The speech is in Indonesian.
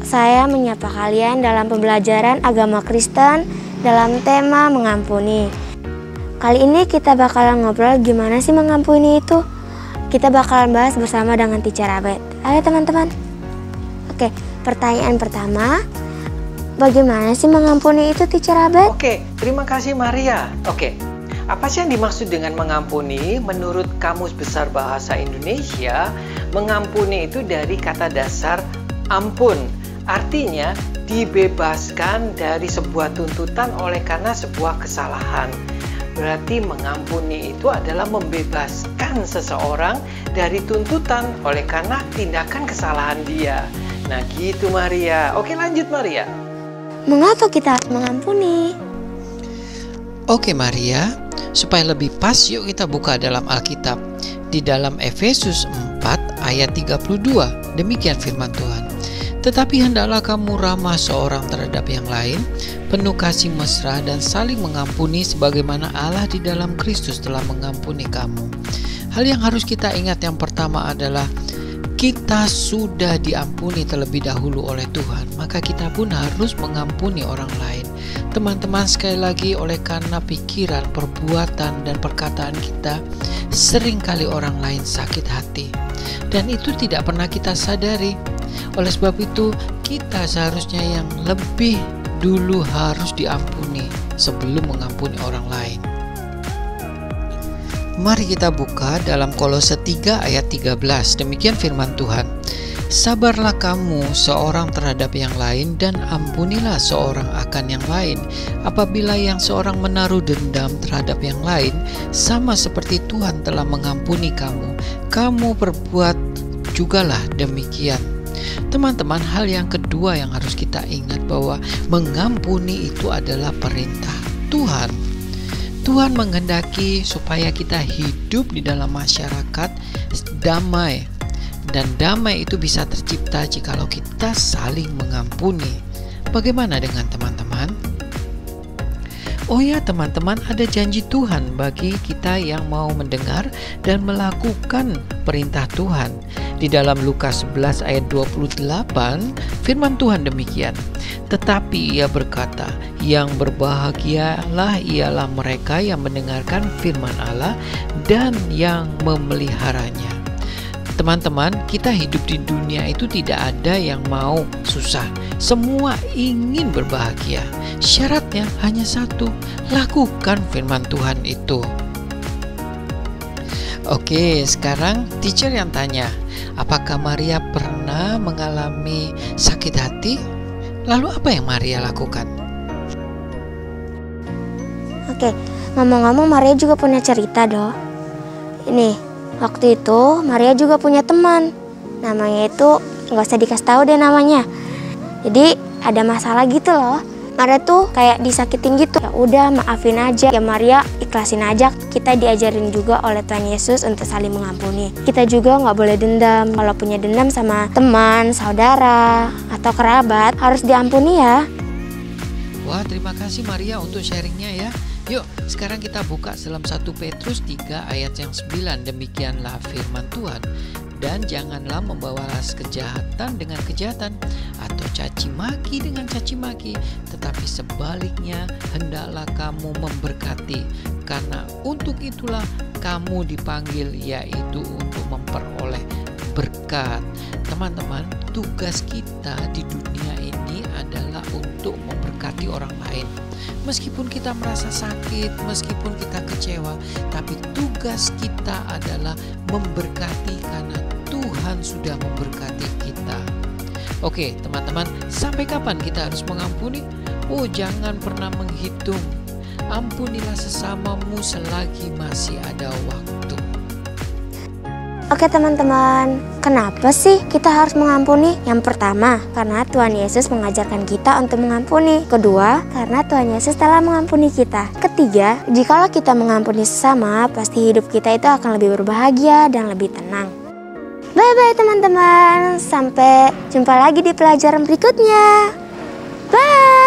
saya menyapa kalian dalam pembelajaran agama Kristen dalam tema mengampuni. Kali ini kita bakalan ngobrol gimana sih mengampuni itu. Kita bakalan bahas bersama dengan Teacher Abed. Ayo teman-teman. Oke, pertanyaan pertama, bagaimana sih mengampuni itu, Teacher Abed? Oke, terima kasih Maria. Oke, apa sih yang dimaksud dengan mengampuni? Menurut Kamus Besar Bahasa Indonesia, mengampuni itu dari kata dasar ampun. Artinya dibebaskan dari sebuah tuntutan oleh karena sebuah kesalahan. Berarti mengampuni itu adalah membebaskan seseorang dari tuntutan oleh karena tindakan kesalahan dia. Nah gitu Maria. Oke, lanjut Maria. Mengapa kita harus mengampuni? Oke Maria, supaya lebih pas yuk kita buka dalam Alkitab. Di dalam Efesus 4 ayat 32, demikian firman Tuhan. Tetapi hendaklah kamu ramah seorang terhadap yang lain, penuh kasih mesra dan saling mengampuni sebagaimana Allah di dalam Kristus telah mengampuni kamu. Hal yang harus kita ingat yang pertama adalah kita sudah diampuni terlebih dahulu oleh Tuhan, maka kita pun harus mengampuni orang lain. Teman-teman, sekali lagi oleh karena pikiran, perbuatan, dan perkataan kita, seringkali orang lain sakit hati. Dan itu tidak pernah kita sadari. Oleh sebab itu, kita seharusnya yang lebih dulu harus diampuni sebelum mengampuni orang lain. Mari kita buka dalam Kolose 3 ayat 13. Demikian firman Tuhan. Sabarlah kamu seorang terhadap yang lain dan ampunilah seorang akan yang lain. Apabila yang seorang menaruh dendam terhadap yang lain, sama seperti Tuhan telah mengampuni kamu, kamu perbuat jugalah demikian. Teman-teman, hal yang kedua yang harus kita ingat bahwa mengampuni itu adalah perintah Tuhan. Tuhan menghendaki supaya kita hidup di dalam masyarakat damai. Dan damai itu bisa tercipta jikalau kita saling mengampuni. Bagaimana dengan teman-teman? Oh ya teman-teman, ada janji Tuhan bagi kita yang mau mendengar dan melakukan perintah Tuhan. Di dalam Lukas 11 ayat 28, firman Tuhan demikian. Tetapi ia berkata, yang berbahagialah ialah mereka yang mendengarkan firman Allah dan yang memeliharanya. Teman-teman, kita hidup di dunia itu tidak ada yang mau susah. Semua ingin berbahagia. Syaratnya hanya satu, lakukan firman Tuhan itu. Oke, sekarang teacher yang tanya, apakah Maria pernah mengalami sakit hati? Lalu apa yang Maria lakukan? Oke, ngomong-ngomong Maria juga punya cerita doh. Ini, waktu itu Maria juga punya teman. Namanya itu nggak usah dikasih tahu deh namanya. Jadi ada masalah gitu loh. Maria tuh kayak disakitin gitu. Ya udah maafin aja. Ya Maria ikhlasin aja. Kita diajarin juga oleh Tuhan Yesus untuk saling mengampuni. Kita juga nggak boleh dendam. Kalau punya dendam sama teman, saudara, atau kerabat harus diampuni ya. Wah, terima kasih Maria untuk sharingnya ya. Yuk, sekarang kita buka dalam 1 Petrus 3 ayat yang 9. Demikianlah firman Tuhan. Dan janganlah membalas kejahatan dengan kejahatan atau caci maki dengan caci maki, tetapi sebaliknya hendaklah kamu memberkati, karena untuk itulah kamu dipanggil, yaitu untuk memperoleh berkat. Teman-teman, tugas kita di dunia ini adalah untuk memberkati orang lain. Meskipun kita merasa sakit, meskipun kita kecewa, tapi tugas kita adalah memberkati karena Tuhan sudah memberkati kita. Oke, teman-teman, sampai kapan kita harus mengampuni? Oh, jangan pernah menghitung. Ampunilah sesamamu selagi masih ada waktu. Oke teman-teman, kenapa sih kita harus mengampuni? Yang pertama, karena Tuhan Yesus mengajarkan kita untuk mengampuni. Kedua, karena Tuhan Yesus telah mengampuni kita. Ketiga, jikalau kita mengampuni sesama, pasti hidup kita itu akan lebih berbahagia dan lebih tenang. Bye-bye teman-teman, sampai jumpa lagi di pelajaran berikutnya. Bye!